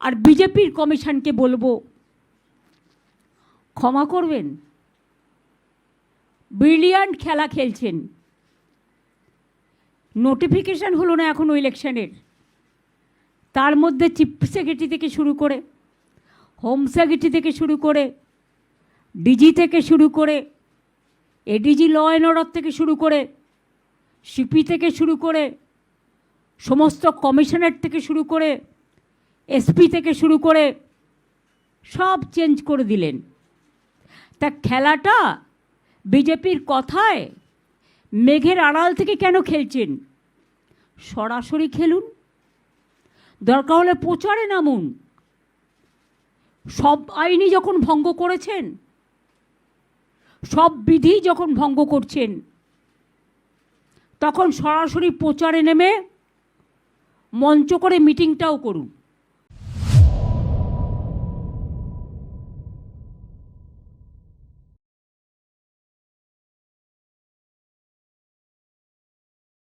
আর বিজেপির কমিশনকে বলবো, ক্ষমা করবেন, ব্রিলিয়ান্ট খেলা খেলছেন। নোটিফিকেশান হলো না এখনও ইলেকশনের, তার মধ্যে চিফ সেক্রেটারি থেকে শুরু করে, হোম সেক্রেটারি থেকে শুরু করে, ডিজি থেকে শুরু করে, এডিজি ল অ্যান্ড অর্ডার থেকে শুরু করে, সিপি থেকে শুরু করে, সমস্ত কমিশনার থেকে শুরু করে, এসপি থেকে শুরু করে সব চেঞ্জ করে দিলেন। তা খেলাটা বিজেপির কথায় মেঘের আড়াল থেকে কেন খেলছেন? সরাসরি খেলুন, দরকার হলে প্রচারে নামুন। সব আইনই যখন ভঙ্গ করেছেন, সব বিধি যখন ভঙ্গ করছেন, তখন সরাসরি প্রচারে নেমে মঞ্চ করে মিটিংটাও করুন।